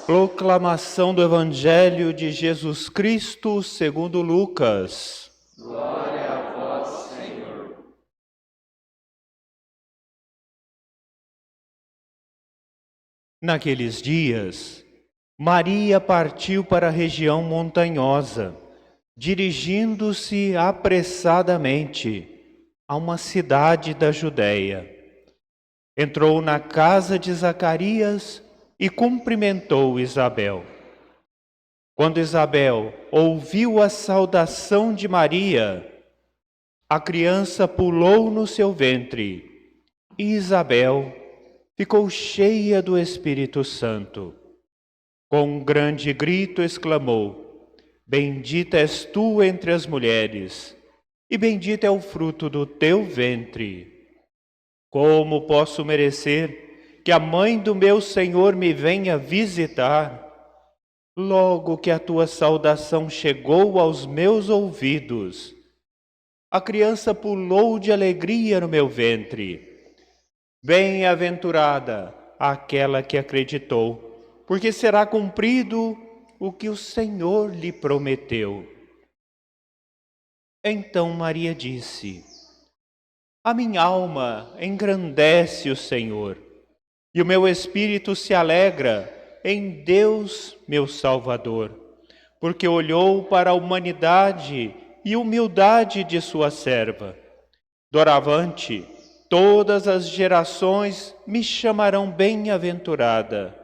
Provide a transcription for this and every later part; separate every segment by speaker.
Speaker 1: Proclamação do Evangelho de Jesus Cristo segundo Lucas.
Speaker 2: Glória a vós, Senhor.
Speaker 1: Naqueles dias, Maria partiu para a região montanhosa, dirigindo-se apressadamente a uma cidade da Judéia. Entrou na casa de Zacarias e cumprimentou Isabel. Quando Isabel ouviu a saudação de Maria, a criança pulou no seu ventre e Isabel ficou cheia do Espírito Santo. Com um grande grito exclamou: Bendita és tu entre as mulheres, e bendito é o fruto do teu ventre. Como posso merecer que a mãe do meu Senhor me venha visitar? Logo que a tua saudação chegou aos meus ouvidos, a criança pulou de alegria no meu ventre. Bem-aventurada aquela que acreditou, porque será cumprido o que o Senhor lhe prometeu. Então Maria disse: A minha alma engrandece o Senhor, e o meu espírito se alegra em Deus, meu Salvador, porque olhou para a humanidade e humildade de sua serva. Doravante, todas as gerações me chamarão bem-aventurada,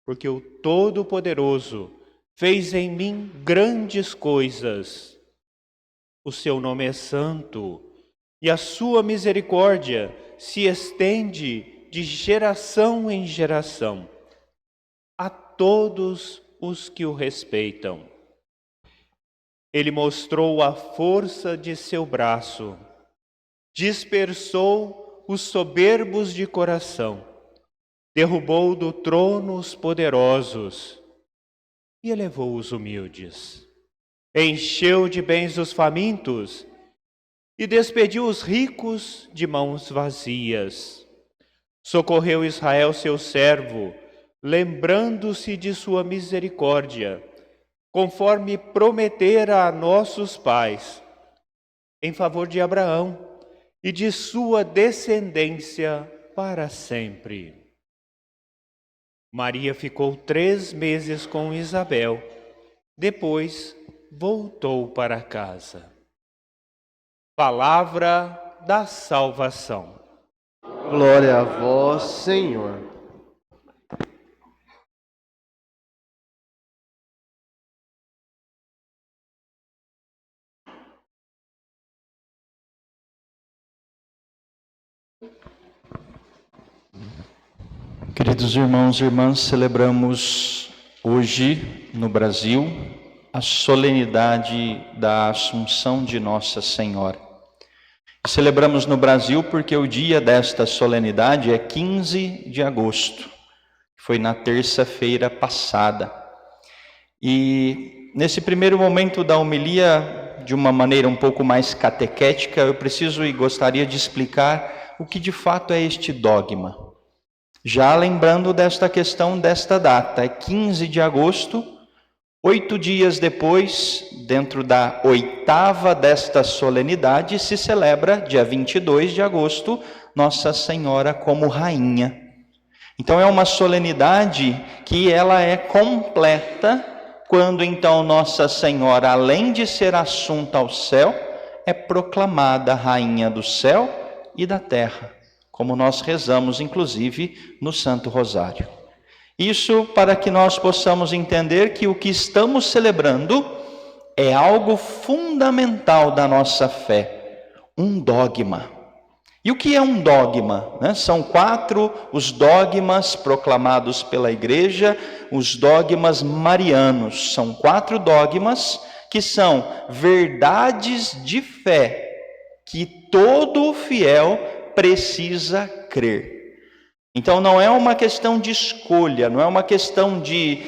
Speaker 1: porque o Todo-Poderoso fez em mim grandes coisas. O seu nome é santo, e a sua misericórdia se estende de geração em geração a todos os que o respeitam. Ele mostrou a força de seu braço, dispersou os soberbos de coração, derrubou do trono os poderosos e elevou os humildes. Encheu de bens os famintos e despediu os ricos de mãos vazias. Socorreu Israel, seu servo, lembrando-se de sua misericórdia, conforme prometera a nossos pais, em favor de Abraão e de sua descendência para sempre. Maria ficou 3 meses com Isabel, depois voltou para casa. Palavra da salvação.
Speaker 2: Glória a vós, Senhor.
Speaker 3: Queridos irmãos e irmãs, celebramos hoje no Brasil a solenidade da Assunção de Nossa Senhora. Celebramos no Brasil porque o dia desta solenidade é 15 de agosto, que foi na terça-feira passada. E nesse primeiro momento da homilia, de uma maneira um pouco mais catequética, eu preciso e gostaria de explicar o que de fato é este dogma. Já lembrando desta questão desta data, é 15 de agosto, 8 dias depois, dentro da 8ª desta solenidade, se celebra, dia 22 de agosto, Nossa Senhora como Rainha. Então é uma solenidade que ela é completa, quando então Nossa Senhora, além de ser assunta ao céu, é proclamada Rainha do céu e da terra, como nós rezamos, inclusive, no Santo Rosário. Isso para que nós possamos entender que o que estamos celebrando é algo fundamental da nossa fé, um dogma. E o que é um dogma? São 4 os dogmas proclamados pela Igreja, os dogmas marianos. São 4 dogmas que são verdades de fé que todo fiel precisa crer. Então não é uma questão de escolha, não é uma questão de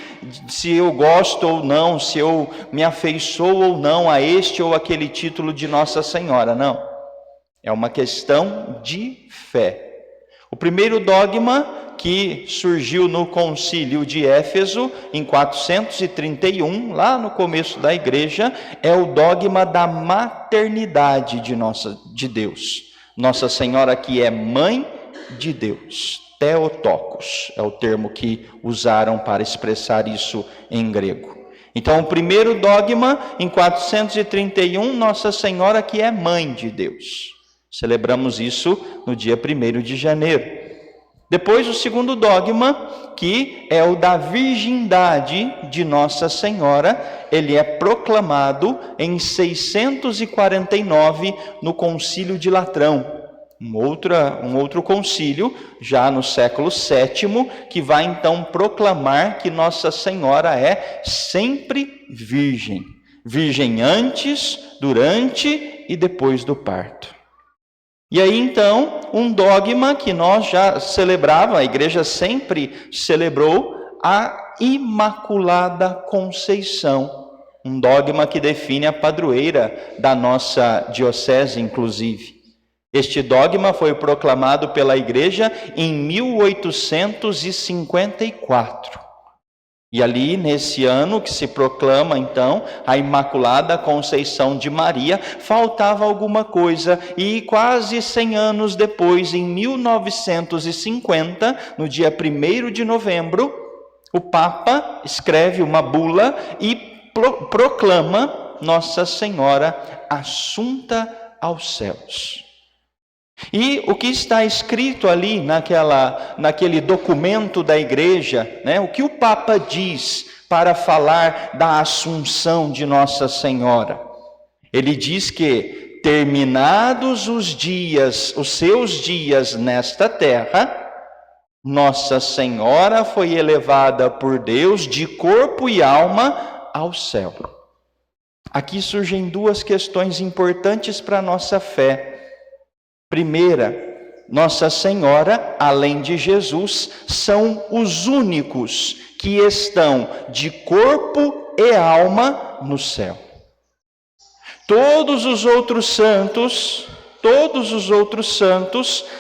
Speaker 3: se eu gosto ou não, se eu me afeiçoo ou não a este ou aquele título de Nossa Senhora, não. É uma questão de fé. O primeiro dogma que surgiu no concílio de Éfeso, em 431, lá no começo da igreja, é o dogma da maternidade de Deus. Nossa Senhora que é mãe de Deus. Theotokos é o termo que usaram para expressar isso em grego. Então, o primeiro dogma, em 431, Nossa Senhora que é mãe de Deus. Celebramos isso no dia 1º de janeiro. Depois, o segundo dogma, que é o da virgindade de Nossa Senhora, ele é proclamado em 649 no Concílio de Latrão. Um outro concílio, já no século VII, que vai então proclamar que Nossa Senhora é sempre virgem. Virgem antes, durante e depois do parto. E aí então, um dogma que nós já celebrávamos, a igreja sempre celebrou, a Imaculada Conceição. Um dogma que define a padroeira da nossa diocese, inclusive. Este dogma foi proclamado pela igreja em 1854. E ali, nesse ano que se proclama, então, a Imaculada Conceição de Maria, faltava alguma coisa. E quase 100 anos depois, em 1950, no dia 1º de novembro, o Papa escreve uma bula e proclama Nossa Senhora assunta aos céus. E o que está escrito ali naquele documento da igreja, né? O que o Papa diz para falar da assunção de Nossa Senhora? Ele diz que, terminados os seus dias nesta terra, Nossa Senhora foi elevada por Deus de corpo e alma ao céu. Aqui surgem duas questões importantes para a nossa fé. Primeira, Nossa Senhora, além de Jesus, são os únicos que estão de corpo e alma no céu. Todos os outros santos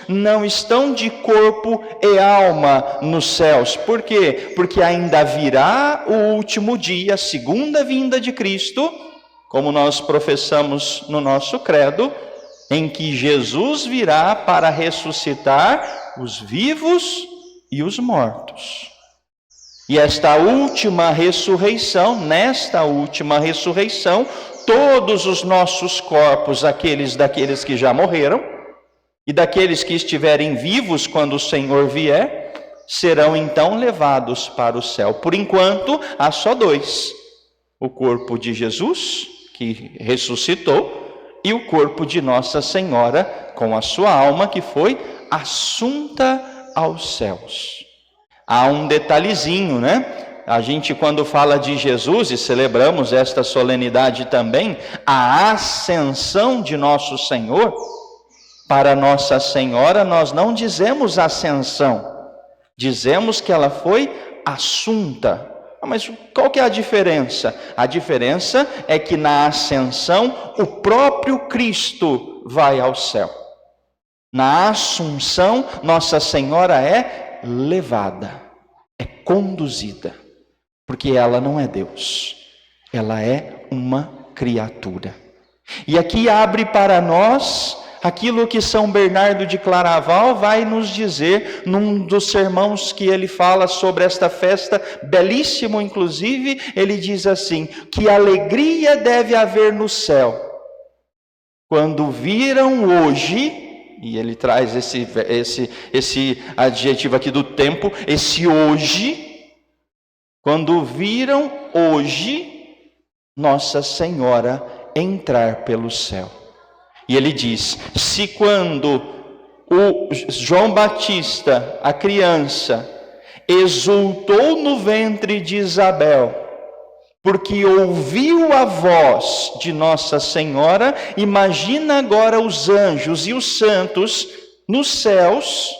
Speaker 3: não estão de corpo e alma nos céus. Por quê? Porque ainda virá o último dia, a segunda vinda de Cristo, como nós professamos no nosso credo, em que Jesus virá para ressuscitar os vivos e os mortos. E nesta última ressurreição, todos os nossos corpos, daqueles que já morreram, e daqueles que estiverem vivos quando o Senhor vier, serão então levados para o céu. Por enquanto, há só dois: o corpo de Jesus, que ressuscitou, e o corpo de Nossa Senhora, com a sua alma, que foi assunta aos céus. Há um detalhezinho, né? A gente, quando fala de Jesus, e celebramos esta solenidade também, a ascensão de nosso Senhor, para Nossa Senhora nós não dizemos ascensão, dizemos que ela foi assunta. Mas qual que é a diferença? A diferença é que na ascensão o próprio Cristo vai ao céu. Na assunção, Nossa Senhora é levada, é conduzida, porque ela não é Deus, ela é uma criatura. E aqui abre para nós aquilo que São Bernardo de Claraval vai nos dizer num dos sermões que ele fala sobre esta festa, belíssimo inclusive. Ele diz assim: que alegria deve haver no céu quando viram hoje, e ele traz esse adjetivo aqui do tempo, esse hoje, quando viram hoje Nossa Senhora entrar pelo céu. E ele diz: se quando o João Batista, a criança, exultou no ventre de Isabel, porque ouviu a voz de Nossa Senhora, imagina agora os anjos e os santos nos céus,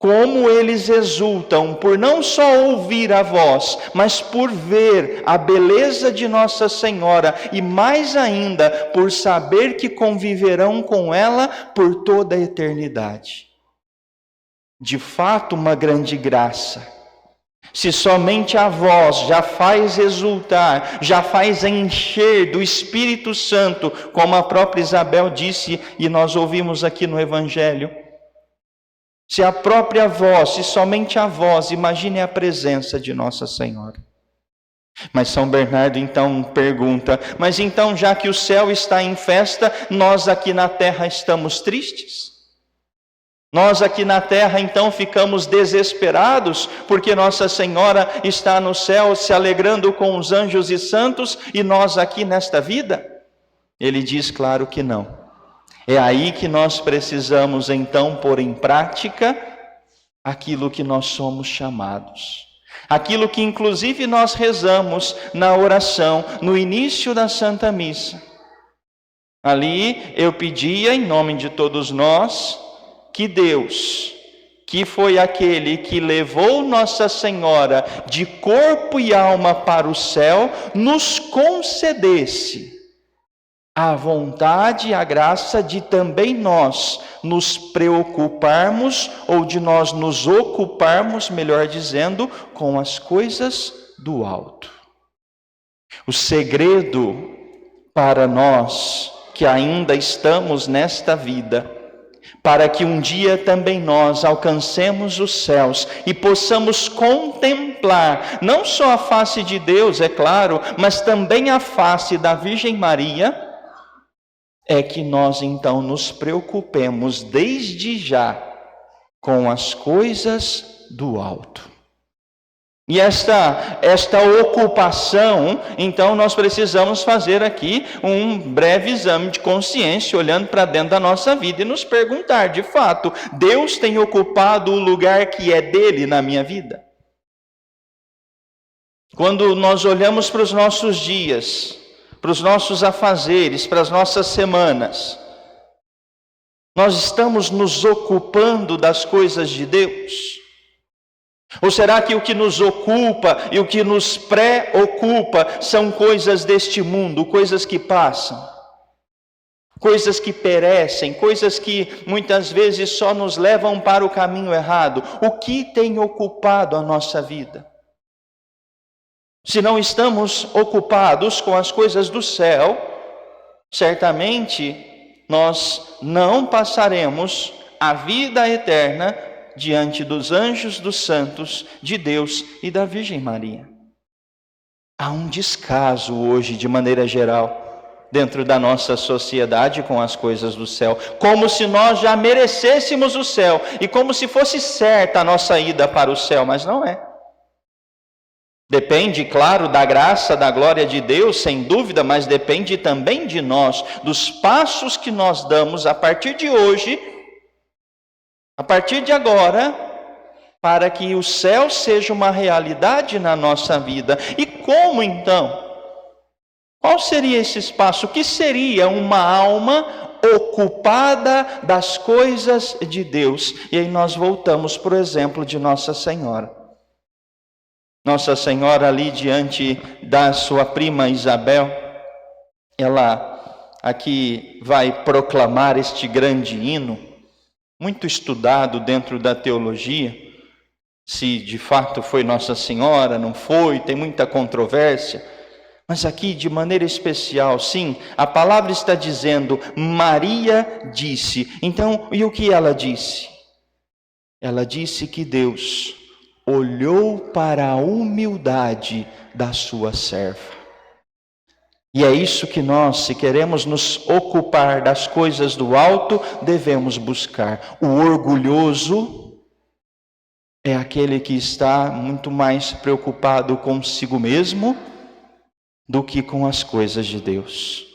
Speaker 3: como eles exultam por não só ouvir a voz, mas por ver a beleza de Nossa Senhora, e mais ainda por saber que conviverão com ela por toda a eternidade. de fato uma grande graça. Se somente a vós já faz exultar, já faz encher do Espírito Santo, como a própria Isabel disse e nós ouvimos aqui no Evangelho. Se a própria vós, se somente a vós, imagine a presença de Nossa Senhora. Mas São Bernardo então pergunta, mas então já que o céu está em festa, nós aqui na terra estamos tristes? Nós aqui na terra então ficamos desesperados porque Nossa Senhora está no céu se alegrando com os anjos e santos e nós aqui nesta vida? Ele diz claro que não. É aí que nós precisamos então pôr em prática aquilo que nós somos chamados. Aquilo que inclusive nós rezamos na oração, no início da Santa Missa. Ali eu pedia em nome de todos nós, que Deus, que foi aquele que levou Nossa Senhora de corpo e alma para o céu, nos concedesse a vontade e a graça de também nós nos preocuparmos, ou de nós nos ocuparmos, melhor dizendo, com as coisas do alto. O segredo para nós que ainda estamos nesta vida, para que um dia também nós alcancemos os céus e possamos contemplar não só a face de Deus, é claro, mas também a face da Virgem Maria, é que nós então nos preocupemos desde já com as coisas do alto. E esta ocupação, então nós precisamos fazer aqui um breve exame de consciência, olhando para dentro da nossa vida e nos perguntar, de fato, Deus tem ocupado o lugar que é dele na minha vida? Quando nós olhamos para os nossos dias, para os nossos afazeres, para as nossas semanas, nós estamos nos ocupando das coisas de Deus? Ou será que o que nos ocupa e o que nos preocupa são coisas deste mundo, coisas que passam, coisas que perecem, coisas que muitas vezes só nos levam para o caminho errado? O que tem ocupado a nossa vida? Se não estamos ocupados com as coisas do céu, certamente nós não passaremos a vida eterna diante dos anjos, dos santos, de Deus e da Virgem Maria. Há um descaso hoje, de maneira geral, dentro da nossa sociedade com as coisas do céu, como se nós já merecêssemos o céu e como se fosse certa a nossa ida para o céu, mas não é. Depende, claro, da graça, da glória de Deus, sem dúvida, mas depende também de nós, dos passos que nós damos a partir de hoje, a partir de agora, para que o céu seja uma realidade na nossa vida. E como então? Qual seria esse espaço? O que seria uma alma ocupada das coisas de Deus? E aí nós voltamos para o exemplo de Nossa Senhora. Nossa Senhora ali diante da sua prima Isabel, ela aqui vai proclamar este grande hino, muito estudado dentro da teologia, se de fato foi Nossa Senhora, não foi, tem muita controvérsia, mas aqui de maneira especial, sim, a palavra está dizendo, Maria disse. Então, e o que ela disse? Ela disse que Deus olhou para a humildade da sua serva. E é isso que nós, se queremos nos ocupar das coisas do alto, devemos buscar. O orgulhoso é aquele que está muito mais preocupado consigo mesmo do que com as coisas de Deus.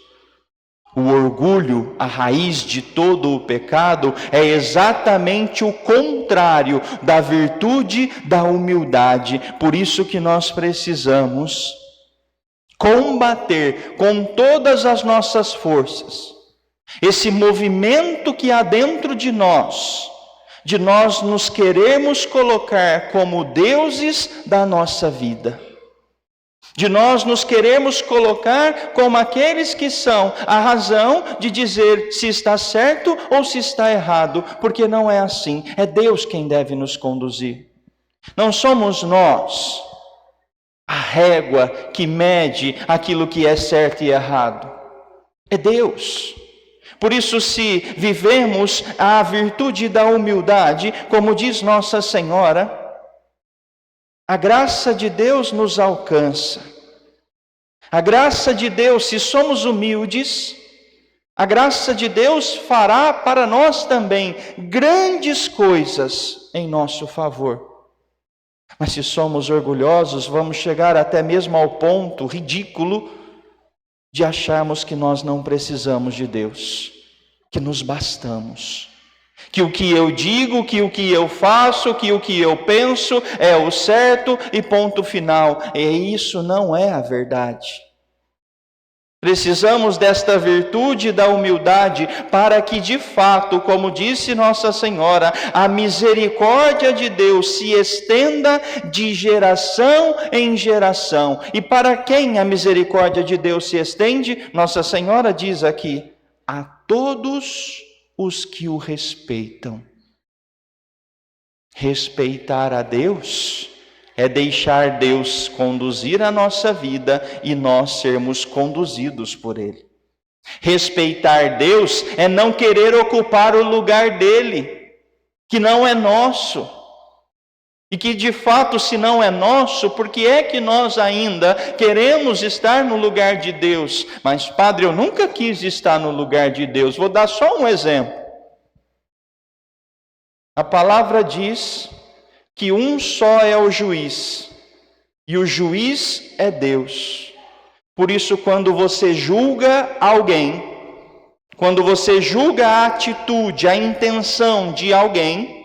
Speaker 3: O orgulho, a raiz de todo o pecado, é exatamente o contrário da virtude da humildade. Por isso que nós precisamos combater com todas as nossas forças esse movimento que há dentro de nós nos queremos colocar como deuses da nossa vida. de nós nos queremos colocar como aqueles que são a razão de dizer se está certo ou se está errado, porque não é assim, é Deus quem deve nos conduzir. Não somos nós a régua que mede aquilo que é certo e errado, é Deus. Por isso, se vivemos a virtude da humildade, como diz Nossa Senhora, a graça de Deus nos alcança. A graça de Deus, se somos humildes, a graça de Deus fará para nós também grandes coisas em nosso favor. Mas se somos orgulhosos, vamos chegar até mesmo ao ponto ridículo de acharmos que nós não precisamos de Deus, que nos bastamos. Que o que eu digo, que o que eu faço, que o que eu penso é o certo e ponto final. E isso não é a verdade. Precisamos desta virtude da humildade para que de fato, como disse Nossa Senhora, a misericórdia de Deus se estenda de geração em geração. E para quem a misericórdia de Deus se estende? Nossa Senhora diz aqui, a todos os que o respeitam. Respeitar a Deus é deixar Deus conduzir a nossa vida e nós sermos conduzidos por Ele. Respeitar Deus é não querer ocupar o lugar dele, que não é nosso. E que de fato, se não é nosso, por que é que nós ainda queremos estar no lugar de Deus? Mas, Padre, eu nunca quis estar no lugar de Deus. Vou dar só um exemplo. A palavra diz que um só é o juiz, e o juiz é Deus. Por isso, quando você julga alguém, quando você julga a atitude, a intenção de alguém,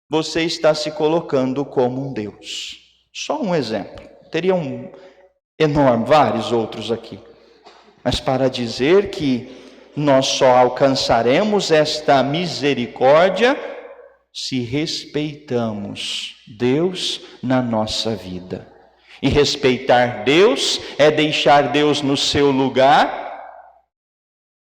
Speaker 3: você está se colocando como um Deus. Só um exemplo. Teria vários outros aqui. Mas para dizer que nós só alcançaremos esta misericórdia se respeitamos Deus na nossa vida. E respeitar Deus é deixar Deus no seu lugar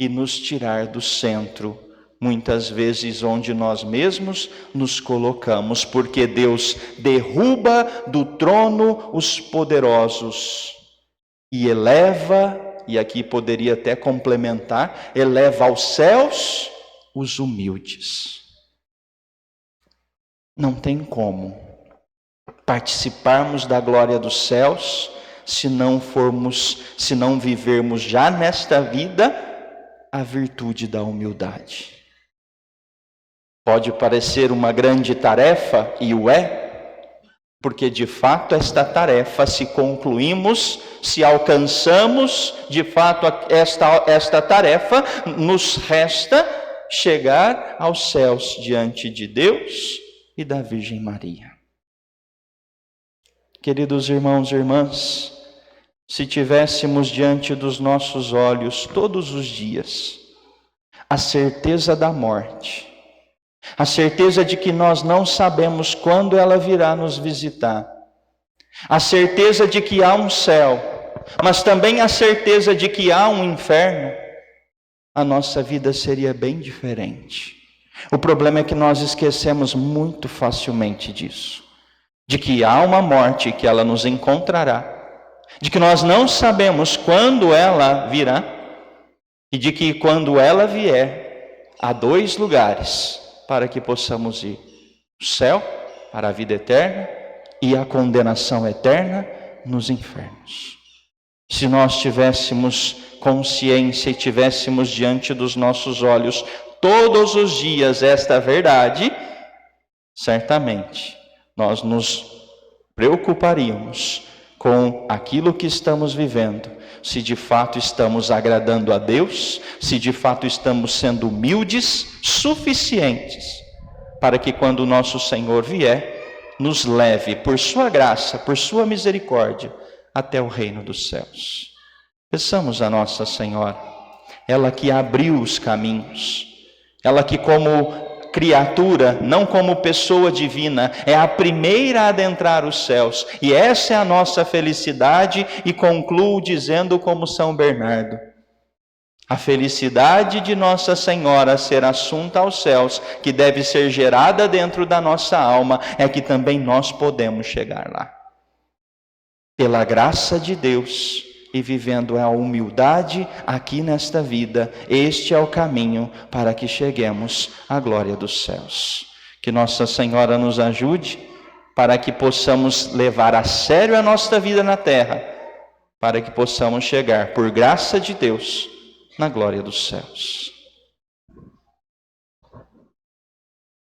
Speaker 3: e nos tirar do centro, muitas vezes onde nós mesmos nos colocamos, porque Deus derruba do trono os poderosos e eleva, e aqui poderia até complementar, eleva aos céus os humildes. Não tem como participarmos da glória dos céus se não vivermos já nesta vida a virtude da humildade. Pode parecer uma grande tarefa, e o é, porque de fato esta tarefa, se concluímos, se alcançamos de fato esta tarefa, nos resta chegar aos céus diante de Deus e da Virgem Maria. Queridos irmãos e irmãs, se tivéssemos diante dos nossos olhos todos os dias a certeza da morte, a certeza de que nós não sabemos quando ela virá nos visitar, a certeza de que há um céu, mas também a certeza de que há um inferno, a nossa vida seria bem diferente. O problema é que nós esquecemos muito facilmente disso. De que há uma morte, que ela nos encontrará. De que nós não sabemos quando ela virá. E de que quando ela vier, há 2 lugares para que possamos ir. O céu, para a vida eterna, e a condenação eterna nos infernos. Se nós tivéssemos consciência e tivéssemos diante dos nossos olhos todos os dias esta verdade, certamente nós nos preocuparíamos com aquilo que estamos vivendo, se de fato estamos agradando a Deus, se de fato estamos sendo humildes, suficientes, para que quando o nosso Senhor vier, nos leve por sua graça, por sua misericórdia, até o reino dos céus. Peçamos a Nossa Senhora, ela que abriu os caminhos, ela que como criatura, não como pessoa divina, é a primeira a adentrar os céus. E essa é a nossa felicidade, e concluo dizendo como São Bernardo: a felicidade de Nossa Senhora ser assunta aos céus, que deve ser gerada dentro da nossa alma, é que também nós podemos chegar lá. Pela graça de Deus e vivendo a humildade aqui nesta vida, este é o caminho para que cheguemos à glória dos céus. Que Nossa Senhora nos ajude para que possamos levar a sério a nossa vida na terra, para que possamos chegar, por graça de Deus, na glória dos céus.